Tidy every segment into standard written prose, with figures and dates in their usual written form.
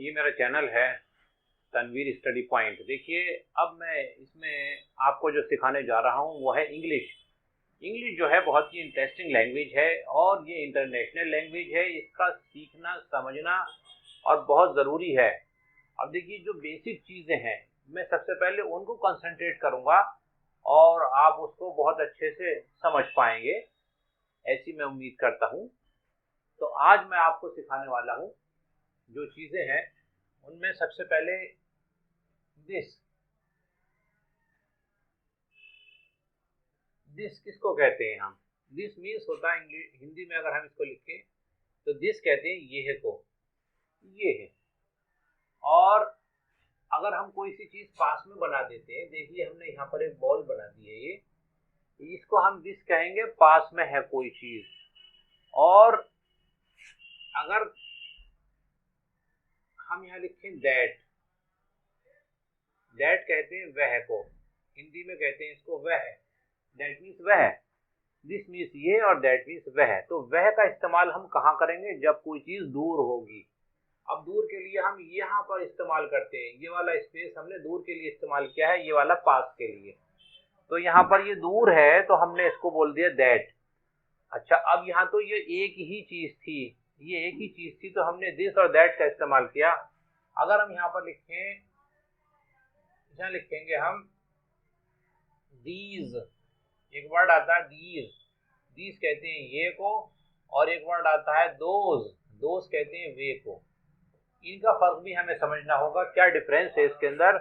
ये मेरा चैनल है तनवीर स्टडी पॉइंट। देखिए, अब मैं इसमें आपको जो सिखाने जा रहा हूँ वो है इंग्लिश। इंग्लिश जो है बहुत ही इंटरेस्टिंग लैंग्वेज है और ये इंटरनेशनल लैंग्वेज है। इसका सीखना समझना और बहुत ज़रूरी है। अब देखिए, जो बेसिक चीज़ें हैं मैं सबसे पहले उनको कंसंट्रेट करूँगा और आप उसको बहुत अच्छे से समझ पाएंगे, ऐसी मैं उम्मीद करता हूँ। तो आज मैं आपको सिखाने वाला हूँ जो चीज़ें हैं उनमें सबसे पहले दिस। दिस किसको कहते हैं हम? दिस मीन्स होता है इंग्लिश हिंदी में अगर हम इसको लिखें तो दिस कहते हैं ये है को, ये है। और अगर हम कोई सी चीज़ पास में बना देते हैं, देखिए हमने यहाँ पर एक बॉल बना दी है, ये इसको हम दिस कहेंगे, पास में है कोई चीज़। और अगर हम यहाँ लिखें दैट, दैट कहते हैं वह को, हिंदी में कहते हैं इसको वह। दैट मीन्स वह, दिस मीन्स ये और दैट मीन्स वह। तो वह का इस्तेमाल हम कहाँ करेंगे? जब कोई चीज़ दूर होगी। अब दूर के लिए हम यहाँ पर इस्तेमाल करते हैं, ये वाला स्पेस हमने दूर के लिए इस्तेमाल किया है, ये वाला पास के लिए। तो यहाँ पर ये दूर है तो हमने इसको बोल दिया दैट। अच्छा, अब यहाँ तो ये एक ही चीज़ थी, ये एक ही चीज़ थी तो हमने दिस और दैट का इस्तेमाल किया। अगर हम यहाँ पर लिखें, यहाँ लिखेंगे हम दीज, एक वर्ड आता है दीज, दीज कहते हैं ये को। और एक वर्ड आता है दोज, दोज कहते हैं वे को। इनका फर्क भी हमें समझना होगा, क्या डिफरेंस है इसके अंदर।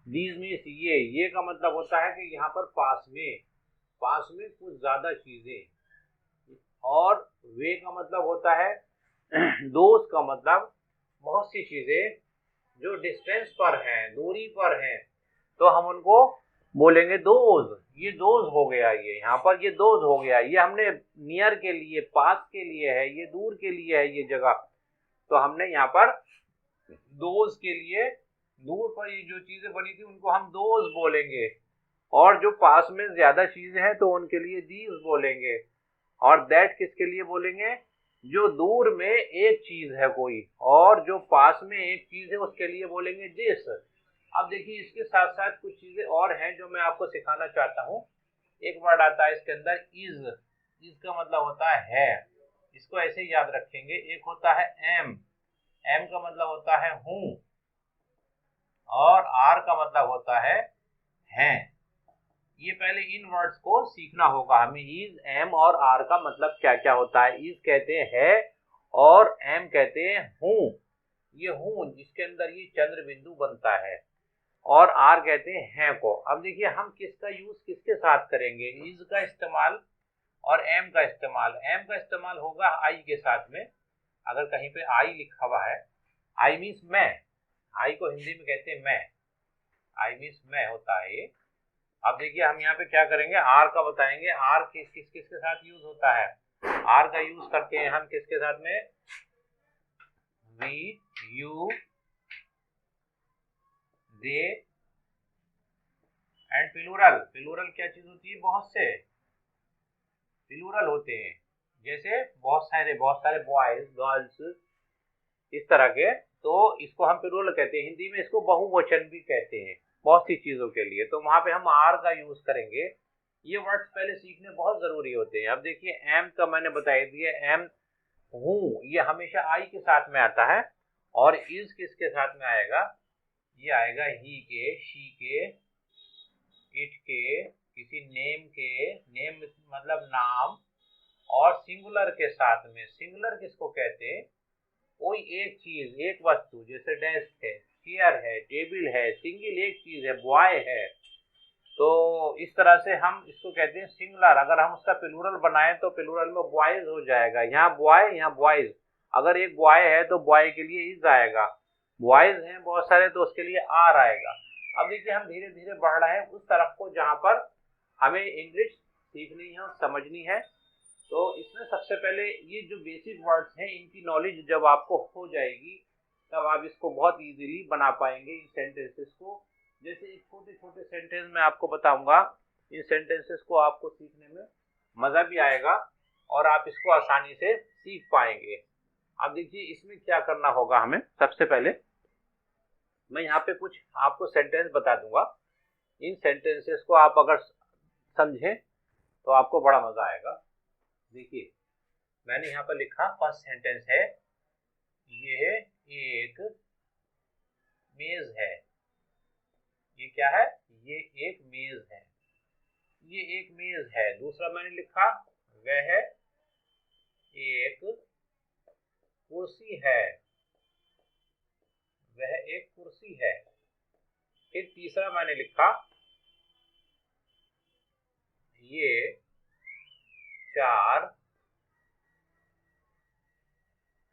दीज मीन्स ये का मतलब होता है कि यहाँ पर पास में कुछ ज्यादा चीजें। और वे का मतलब होता है दोज का मतलब बहुत सी चीजें जो डिस्टेंस पर हैं, दूरी पर हैं, तो हम उनको बोलेंगे दोज। ये दोज हो गया, ये यहाँ पर ये दोज हो गया। ये हमने नियर के लिए, पास के लिए है, ये दूर के लिए है ये जगह, तो हमने यहाँ पर दोज के लिए, दूर पर ये जो चीजें बनी थी उनको हम दोज बोलेंगे। और जो पास में ज्यादा चीजें हैं तो उनके लिए दीज बोलेंगे। और दैट किसके लिए बोलेंगे? जो दूर में एक चीज है कोई, और जो पास में एक चीज है उसके लिए बोलेंगे दिस। अब देखिए, इसके साथ साथ कुछ चीजें और हैं जो मैं आपको सिखाना चाहता हूँ। एक वर्ड आता है इसके अंदर इज, इज का मतलब होता है, इसको ऐसे ही याद रखेंगे। एक होता है एम, एम का मतलब होता है हूँ। और आर का मतलब होता है हैं। ये पहले इन वर्ड्स को सीखना होगा हमें। इज, एम और आर का मतलब क्या क्या होता है। इज कहते हैं है और एम कहते हैं हूँ, ये हूँ जिसके अंदर ये चंद्र बिंदु बनता है। और आर कहते हैं को। अब देखिए, हम किसका यूज किसके साथ करेंगे? इज का इस्तेमाल और एम का इस्तेमाल। एम का इस्तेमाल होगा आई के साथ में। अगर कहीं पे आई लिखा हुआ है, आई मीन्स मैं, आई को हिंदी में कहते हैं मैं, आई मीन्स मैं होता है ये। अब देखिए, हम यहाँ पे क्या करेंगे, आर का बताएंगे। आर किसके साथ यूज होता है? आर का यूज करते हैं हम किसके साथ में? We, you, they and plural. Plural क्या चीज होती है? बहुत से प्लूरल होते हैं, जैसे बहुत सारे बॉयज, गर्ल्स, इस तरह के। तो इसको हम प्लूरल कहते हैं। हिंदी में इसको बहुवचन भी कहते हैं बहुत सी चीजों के लिए। तो वहां पे हम आर का यूज करेंगे। ये वर्ड्स पहले सीखने बहुत जरूरी होते हैं। अब देखिए, एम का मैंने बता दिया, एम हूँ, ये हमेशा आई के साथ में आता है। और इज किसके साथ में आएगा? ये आएगा ही के, शी के, इट के, किसी नेम के, नेम मतलब नाम। और सिंगुलर के साथ में, सिंगुलर किसको कहते हैं? कोई एक चीज, एक वस्तु, जैसे डेस्क है, चेयर है, टेबल है, सिंगल एक चीज है, बॉय है। तो इस तरह से हम इसको कहते हैं सिंगुलर। अगर हम उसका प्लूरल बनाएं तो प्लूरल में बॉयज हो जाएगा। यहाँ बॉय, यहाँ बॉयज। अगर एक बॉय है तो बॉय के लिए इज आएगा, बॉयज हैं बहुत सारे तो उसके लिए आर आएगा। अब देखिए, हम धीरे धीरे बढ़ रहे हैं उस तरफ को जहाँ पर हमें इंग्लिश सीखनी है और समझनी है। तो इसमें सबसे पहले ये जो बेसिक वर्ड्स हैं इनकी नॉलेज जब आपको हो जाएगी तब आप इसको बहुत इजीली बना पाएंगे इन सेंटेंसेस को। जैसे एक छोटे छोटे सेंटेंस मैं आपको बताऊंगा, इन सेंटेंसेस को आपको सीखने में मज़ा भी आएगा और आप इसको आसानी से सीख पाएंगे। अब देखिए, इसमें क्या करना होगा हमें। सबसे पहले मैं यहाँ पे कुछ आपको सेंटेंस बता दूंगा, इन सेंटेंसेस को आप अगर समझें तो आपको बड़ा मजा आएगा। देखिए मैंने यहाँ पर लिखा, फर्स्ट सेंटेंस है, ये एक मेज है। ये क्या है? ये एक मेज है। ये एक मेज है। दूसरा मैंने लिखा, वह एक कुर्सी है। वह एक कुर्सी है। फिर तीसरा मैंने लिखा, ये 4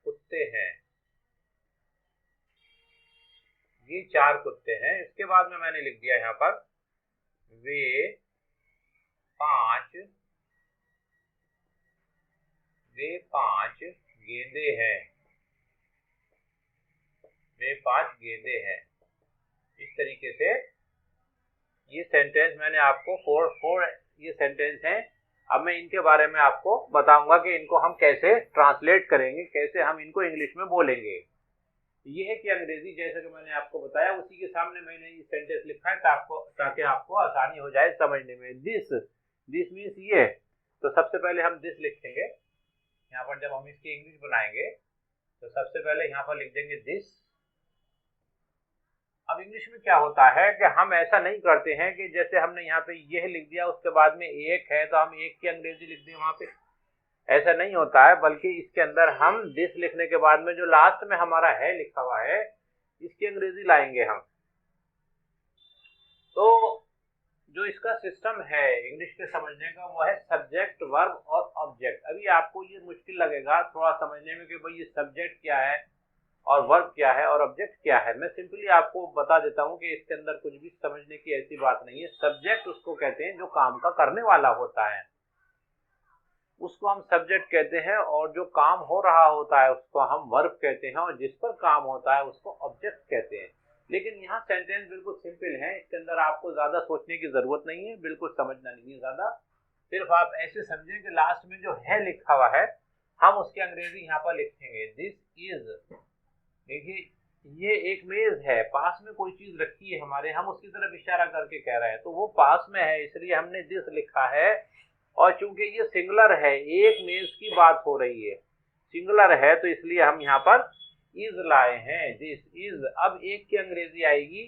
कुत्ते हैं। ये 4 कुत्ते हैं। इसके बाद में मैंने लिख दिया यहाँ पर, वे 5 गेंदे हैं। वे 5 गेंदे हैं। इस तरीके से ये सेंटेंस मैंने आपको फोर ये सेंटेंस हैं। अब मैं इनके बारे में आपको बताऊंगा कि इनको हम कैसे ट्रांसलेट करेंगे, कैसे हम इनको इंग्लिश में बोलेंगे। ये है कि अंग्रेजी, जैसे कि मैंने आपको बताया, उसी के सामने मैंने ये सेंटेंस लिखा है ताकि आपको आसानी हो जाए समझने में। दिस मीन्स ये। तो सबसे पहले हम दिस लिखेंगे। यहाँ पर जब हम इसकी इंग्लिश बनाएंगे तो सबसे पहले यहाँ पर लिख देंगे दिस। अब इंग्लिश में क्या होता है कि हम ऐसा नहीं करते हैं कि जैसे हमने यहाँ पे यह लिख दिया, उसके बाद में एक है तो हम एक की अंग्रेजी लिख दें वहां पे। ऐसा नहीं होता है, बल्कि इसके अंदर हम दिस लिखने के बाद में जो लास्ट में हमारा है लिखा हुआ है, इसकी अंग्रेजी लाएंगे हम। तो जो इसका सिस्टम है इंग्लिश के समझने का, वो है सब्जेक्ट, वर्ब और ऑब्जेक्ट। अभी आपको ये मुश्किल लगेगा थोड़ा समझने में कि भाई ये सब्जेक्ट क्या है और वर्ब क्या है और ऑब्जेक्ट क्या है। मैं सिंपली आपको बता देता हूँ कि इसके अंदर कुछ भी समझने की ऐसी बात नहीं है। सब्जेक्ट उसको कहते हैं जो काम का करने वाला होता है, उसको हम सब्जेक्ट कहते हैं, और जो काम हो रहा होता है उसको हम वर्ब कहते हैं, और जिस पर काम होता है उसको ऑब्जेक्ट कहते हैं। लेकिन यहाँ सेंटेंस बिल्कुल सिंपल है, इसके अंदर आपको ज्यादा सोचने की जरूरत नहीं है, बिल्कुल समझना नहीं है ज्यादा। सिर्फ आप ऐसे समझें कि लास्ट में जो है लिखा हुआ है हम उसकी अंग्रेजी यहाँ पर लिखेंगे, दिस इज। देखिए ये एक मेज है, पास में कोई चीज रखी है हमारे, हम उसकी तरफ इशारा करके कह रहे हैं, तो वो पास में है इसलिए हमने दिस लिखा है। और चूंकि ये सिंगुलर है, एक मेज की बात हो रही है, सिंगुलर है, तो इसलिए हम यहाँ पर इज लाए हैं, दिस इज। अब एक की अंग्रेजी आएगी,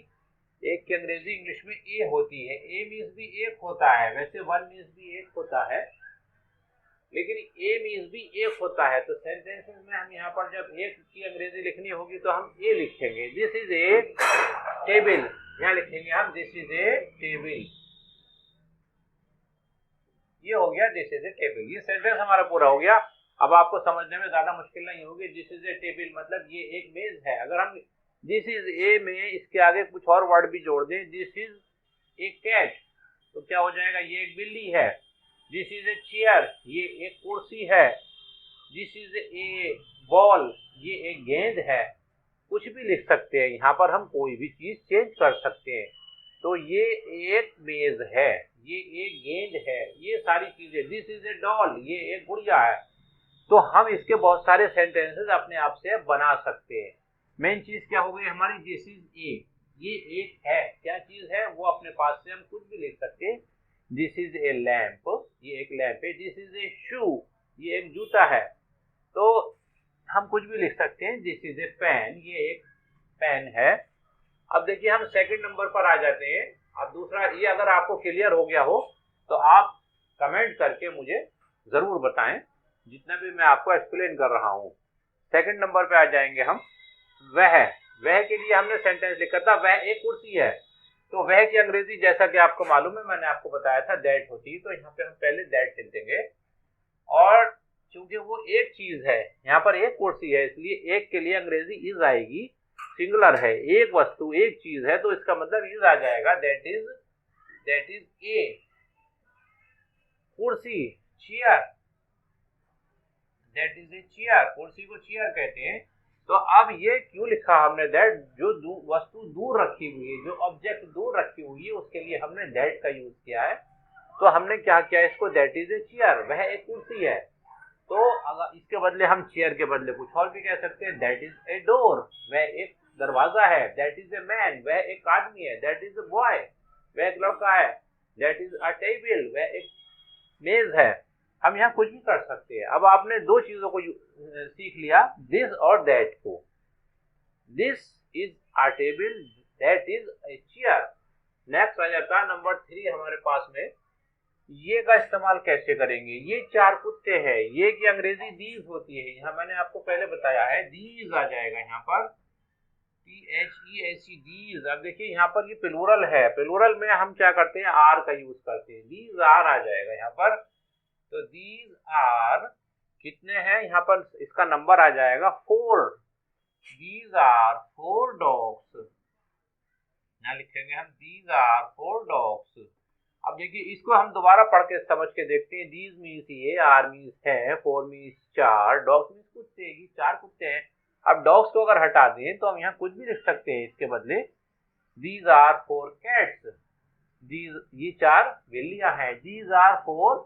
एक की अंग्रेजी इंग्लिश में ए होती है। ए मीन्स भी एक होता है, वैसे वन मीन्स भी एक होता है, लेकिन ए मीन्स भी एक होता है। तो सेंटेंसेस में हम यहाँ पर जब एक की अंग्रेजी लिखनी होगी तो हम ए लिखेंगे, दिस इज ए टेबल। यहाँ लिखेंगे हम दिस इज ए टेबल। ये हो गया दिस इज ए टेबल। ये सेंटेंस हमारा पूरा हो गया। अब आपको समझने में ज्यादा मुश्किल नहीं होगी। दिस इज ए टेबल मतलब ये एक मेज है। अगर हम दिस इज ए में इसके आगे कुछ और वर्ड भी जोड़ दें, दिस इज ए कैट, तो क्या हो जाएगा, ये एक बिल्ली है। दिस इज ए चेयर, ये एक कुर्सी है। दिस इज ए बॉल, ये एक गेंद है। कुछ भी लिख सकते हैं, यहाँ पर हम कोई भी चीज चेंज कर सकते हैं। तो ये एक मेज है, ये एक गेंद है, ये सारी चीजें। दिस इज ए डॉल, ये एक गुड़िया है। तो हम इसके बहुत सारे सेंटेंसेस अपने आप से बना सकते हैं। मेन चीज क्या हो गई हमारी, दिस इज ए, ये एक है, क्या चीज है, वो अपने पास से हम कुछ भी लिख सकते हैं। दिस इज ए लैंप, ये एक लैंप है। दिस इज ए शू, ये एक जूता है। तो हम कुछ भी लिख सकते हैं। दिस इज ए पेन, ये एक पेन है। अब देखिए हम सेकंड नंबर पर आ जाते हैं। अब दूसरा, ये अगर आपको क्लियर हो गया हो तो आप कमेंट करके मुझे जरूर बताएं, जितना भी मैं आपको एक्सप्लेन कर रहा हूं। सेकंड नंबर पे आ जाएंगे हम। वह के लिए हमने सेंटेंस लिखा था, वह एक कुर्सी है। तो वह की अंग्रेजी जैसा कि आपको मालूम है, मैंने आपको बताया था, दैट होती है। तो यहाँ पे हम पहले दैट लिख देंगे। और चूंकि वो एक चीज है, यहाँ पर एक कुर्सी है, इसलिए एक के लिए अंग्रेजी इज आएगी। सिंगुलर है, एक वस्तु, एक चीज है, तो इसका मतलब इज आ जाएगा। दैट इज ए कुर्सी, chair, that is a chair. कुर्सी को चेयर कहते हैं। तो अब ये क्यों लिखा हमने दैट, जो वस्तु दूर रखी हुई है, जो ऑब्जेक्ट दूर रखी हुई है, उसके लिए हमने दैट का यूज किया है। तो हमने क्या किया इसको, दैट इज ए चेयर, वह एक कुर्सी है। तो अगर इसके बदले हम चेयर के बदले कुछ और भी कह सकते हैं, दैट इज ए डोर, वह एक दरवाजा है, दैट इज ए मैन, वह एक आदमी है, दैट इज ए बॉय, वह एक लड़का है, दैट इज अ टेबल, वह एक मेज है। हम यहाँ कुछ भी कर सकते हैं। अब आपने दो चीजों को सीख लिया, दिस और दैट को। This is a table, that is a chair. Next आ जाता है नंबर 3 हमारे पास में, ये का इस्तेमाल कैसे करेंगे। ये 4 कुत्ते हैं, ये की अंग्रेजी दीज होती है, यहाँ मैंने आपको पहले बताया है, दीज आ जाएगा यहाँ पर, THEAC, दीज। अब देखिए यहाँ पर ये प्लूरल है, प्लूरल में हम क्या करते हैं, आर का यूज करते हैं, दीज आर आ जाएगा यहाँ पर। तो दीज आर कितने हैं यहाँ पर, इसका नंबर आ जाएगा 4। दीज आर 4 डॉग्स, यहाँ लिखेंगे हम, दीज आर 4 डॉग्स। अब देखिए इसको हम दोबारा पढ़ के समझ के देखते हैं। दीज मीन्स ये, आर मीन्स है, 4 मीन्स 4, डॉग्स मीन्स कुत्ते, ये 4 कुत्ते हैं। अब डॉग्स को अगर हटा दें तो हम यहाँ कुछ भी लिख सकते हैं इसके बदले, दीज आर 4 कैट्स, दीज ये 4 बिल्लियां हैं, दीज आर 4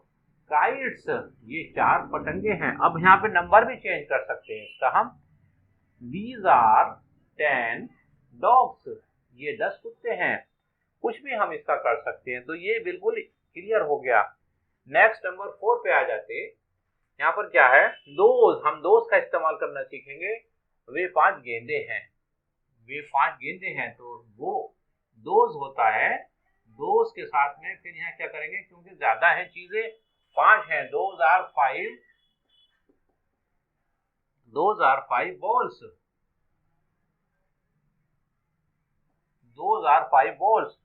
काइट्स, ये 4 पतंगे हैं। अब यहाँ पे नंबर भी चेंज कर सकते हैं इसका हम, दीज आर 10 डॉग्स, ये 10 कुत्ते हैं, कुछ भी हम इसका कर सकते हैं। तो ये बिल्कुल क्लियर हो गया। नेक्स्ट नंबर 4 पे आ जाते, यहाँ पर क्या है, दोज, हम दोज का इस्तेमाल करना सीखेंगे। वे 5 गेंदे हैं, वे 5 गेंदे हैं, तो वो दोज होता है, दोज के साथ में फिर यहाँ क्या करेंगे, क्योंकि ज्यादा है चीजें, 5 हैं, those are 5, those are 5 balls, those are 5 balls,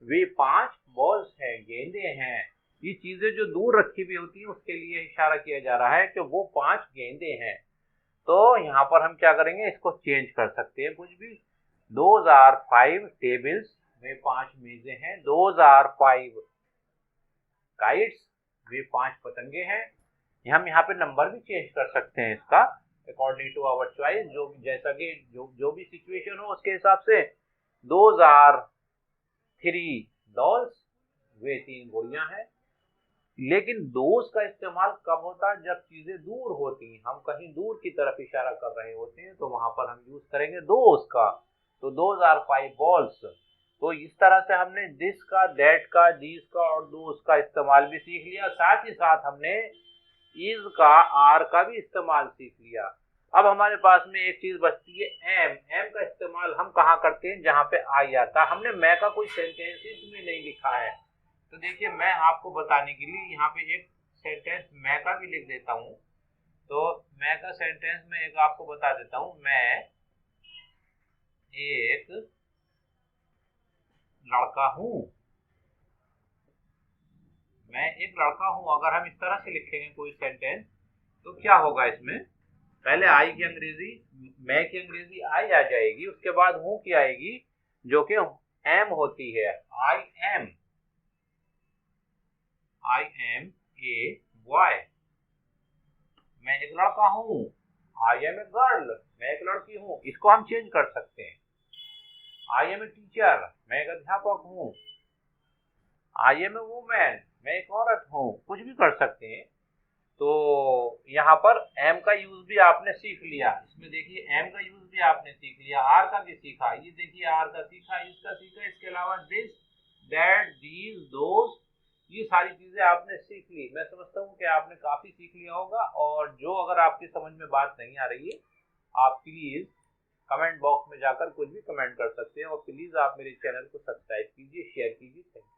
वे 5 बॉल्स हैं, गेंदे हैं। ये चीजें जो दूर रखी हुई होती है उसके लिए इशारा किया जा रहा है कि वो 5 गेंदे हैं। तो यहाँ पर हम क्या करेंगे, इसको चेंज कर सकते हैं कुछ भी। दोज आर 5 टेबल्स, वे 5 मेजें हैं, दोज आर 5 काइट्स, वे 5 पतंगे हैं। हम यहाँ पे नंबर भी चेंज कर सकते हैं इसका, अकॉर्डिंग टू आवर चॉइस, जो जैसा कि जो भी सिचुएशन हो उसके हिसाब से। दोज आर 3 डॉल्स, वे 3 गुड़ियां हैं। लेकिन दोज का इस्तेमाल कब होता है, जब चीजें दूर होती हैं, हम कहीं दूर की तरफ इशारा कर रहे होते हैं, तो वहां पर हम यूज करेंगे दोज का। तो दोज आर 5 बॉल्स। तो इस तरह से हमने दिस का, दैट का, दीज का और दोज का इस्तेमाल भी सीख लिया, साथ ही साथ हमने इज का, आर का भी इस्तेमाल सीख लिया। अब हमारे पास में एक चीज बचती है, एम। एम का इस्तेमाल हम कहाँ करते हैं, जहां पे आई आता है। हमने मैं का कोई सेंटेंसेस में नहीं लिखा है, तो देखिए मैं आपको बताने के लिए यहाँ पे एक सेंटेंस मैं का भी लिख देता हूँ। तो मैं का सेंटेंस में एक आपको बता देता हूँ, मैं एक लड़का हूँ, मैं एक लड़का हूँ। अगर हम इस तरह से लिखेंगे कोई सेंटेंस तो क्या होगा, इसमें पहले आई की अंग्रेजी, मैं की अंग्रेजी आई आ जाएगी, उसके बाद हूँ की आएगी जो कि एम होती है, आई एम ए बॉय। मैं एक लड़का हूँ, आई एम ए गर्ल, मैं एक लड़की हूँ। इसको हम चेंज कर सकते हैं। आई एम ए टीचर, मैं एक अध्यापक हूँ। आई एम ए वुमेन, मैं एक औरत हूँ। कुछ भी कर सकते हैं। तो यहाँ पर एम का यूज भी आपने सीख लिया, इसमें देखिए एम का यूज भी आपने सीख लिया, आर का भी सीखा, ये देखिए आर का सीखा, इसका सीखा, इसके अलावा दिस, दैट, दीज, दोज, ये सारी चीजें आपने सीख ली। मैं समझता हूँ कि आपने काफी सीख लिया होगा। और जो अगर आपकी समझ में बात नहीं आ रही है, आप प्लीज कमेंट बॉक्स में जाकर कुछ भी कमेंट कर सकते हैं। और प्लीज आप मेरे चैनल को सब्सक्राइब कीजिए, शेयर कीजिए। Thank you.